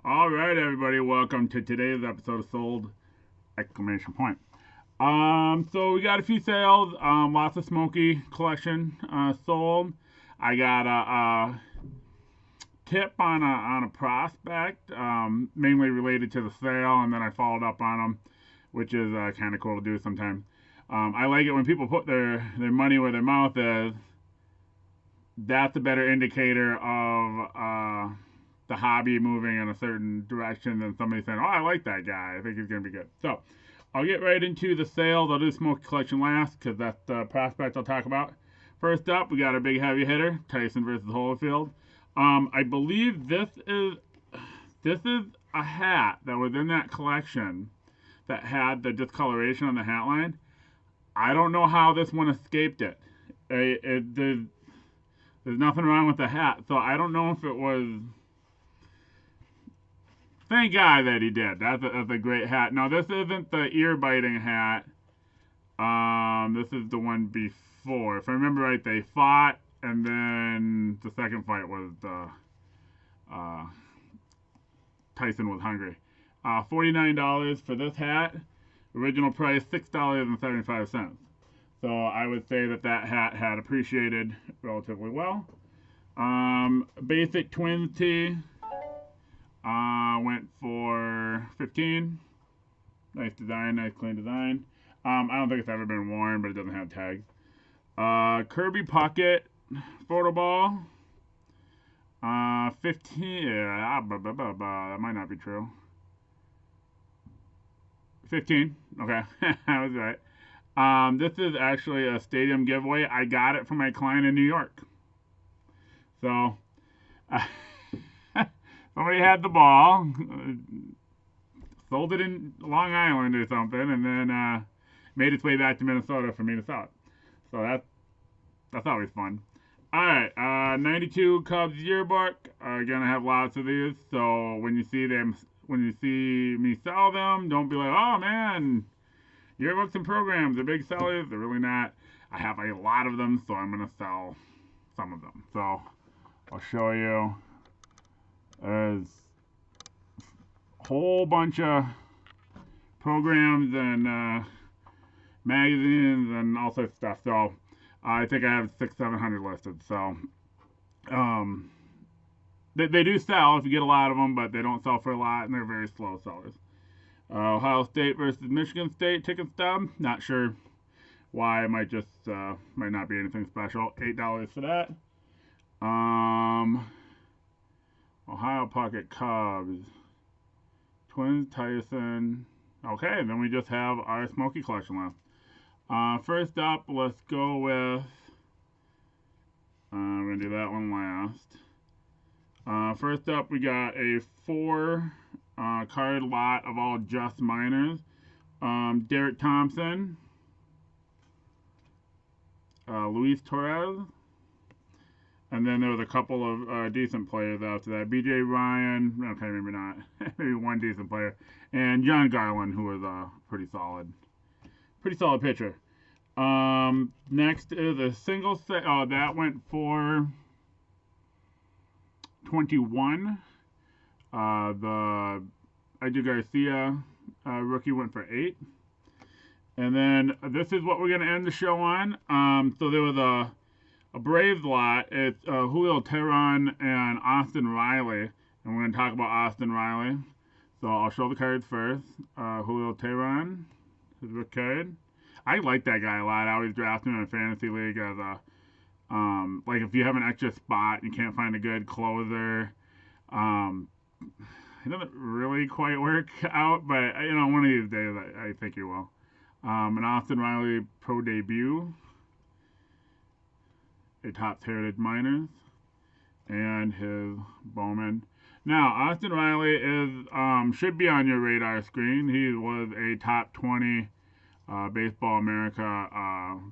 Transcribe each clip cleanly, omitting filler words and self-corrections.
All right, everybody, welcome to today's episode of Sold! Exclamation point. So we got a few sales. Lots of Smoky Collection sold. I got a tip on a prospect, mainly related to the sale, and then I followed up on them, which is kind of cool to do sometimes. I like it when people put their money where their mouth is. That's a better indicator of the hobby moving in a certain direction than somebody saying, "Oh, I like that guy. I think he's going to be good." So I'll get right into the sales. I'll do Smoky Collection last because that's the prospect I'll talk about. First up, we got a big heavy hitter, Tyson versus Holyfield. I believe this is a hat that was in that collection that had the discoloration on the hat line. I don't know how this one escaped it. There's nothing wrong with the hat, so I don't know if it was. Thank God that he did. That's a great hat. Now, this isn't the ear-biting hat. This is the one before. If I remember right, they fought, and then the second fight was Tyson was hungry. $49 for this hat. Original price, $6.75. So I would say that hat had appreciated relatively well. Basic twins tee. Went for $15. Nice design, nice clean design. I don't think it's ever been worn, but it doesn't have tags. Kirby Pucket photo ball. 15. Yeah, that might not be true. 15. Okay, I was right. This is actually a stadium giveaway. I got it from my client in New York. So, somebody had the ball, sold it in Long Island or something, and then made its way back to Minnesota for me to sell it. So that's always fun. All right, 92 Cubs Yearbook. Again, I have lots of these, so when you see me sell them, don't be like, "Oh man, Yearbooks and programs are big sellers." They're really not. I have a lot of them, so I'm gonna sell some of them. So I'll show you. There's a whole bunch of programs and magazines and all sorts of stuff. So I think I have 600-700 listed. So they do sell if you get a lot of them, but they don't sell for a lot, and they're very slow sellers. Ohio State versus Michigan State ticket stub. Not sure why. It might just might not be anything special. $8 for that. Ohio Pucket Cubs. Twins Tyson. Okay, then we just have our Smoky Collection left. First up, let's go with. We're going to do that one last. First up, we got a 4 card lot of all just minors. Derek Thompson. Luis Torres. And then there was a couple of decent players after that. B.J. Ryan, okay, maybe not. Maybe one decent player. And John Garland, who was a pretty solid pitcher. Next is a single set. Oh, that went for 21. The Edu Garcia rookie went for 8. And then this is what we're going to end the show on. So there was a Braves lot. It's Julio Teheran and Austin Riley. And we're going to talk about Austin Riley. So I'll show the cards first. Julio Teheran, his rook card. I like that guy a lot. I always draft him in a fantasy league as a, like if you have an extra spot and you can't find a good closer. It doesn't really quite work out, but one of these days I think he will. An Austin Riley pro debut. A Topps Heritage Minors, and his Bowman. Now, Austin Riley is should be on your radar screen. He was a top 20 Baseball America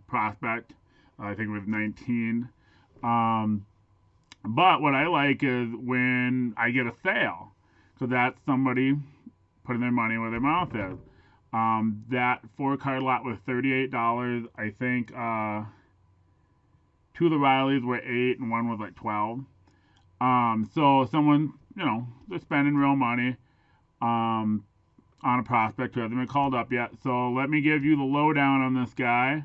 prospect. I think it was 19. But what I like is when I get a sale, so that's somebody putting their money where their mouth is. That 4-card lot was $38. I think 2 of the Rileys were 8 and one was like 12. So someone, they're spending real money on a prospect who hasn't been called up yet. So let me give you the lowdown on this guy.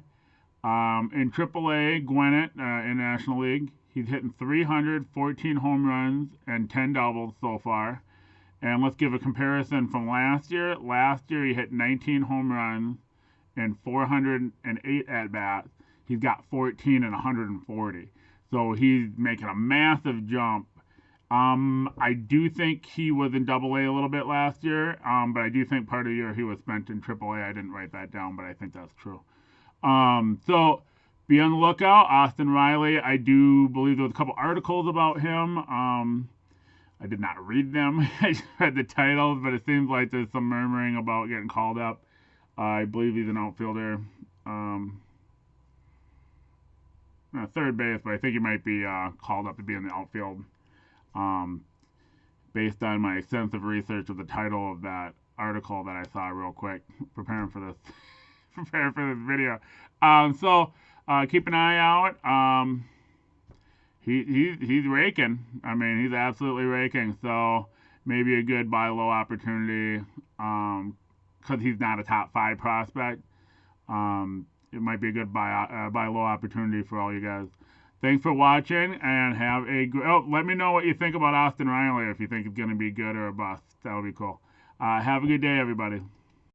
In AAA, Gwinnett, in National League, he's hitting 314 home runs and 10 doubles so far. And let's give a comparison from last year. Last year, he hit 19 home runs and 408 at-bats. He's got 14 and 140. So he's making a massive jump. I do think he was in AA a little bit last year, but I do think part of the year he was spent in AAA. I didn't write that down, but I think that's true. So be on the lookout. Austin Riley, I do believe there was a couple articles about him. I did not read them. I just read the titles, but it seems like there's some murmuring about getting called up. I believe he's an outfielder. Third base, but I think he might be called up to be in the outfield. Based on my extensive research of the title of that article that I saw real quick, preparing for this video. So keep an eye out. He's raking. I mean, he's absolutely raking. So maybe a good buy low opportunity. Because he's not a top 5 prospect. It might be a good buy low opportunity for all you guys. Thanks for watching, and have a let me know what you think about Austin Riley, if you think it's going to be good or a bust. That would be cool. Have a good day, everybody.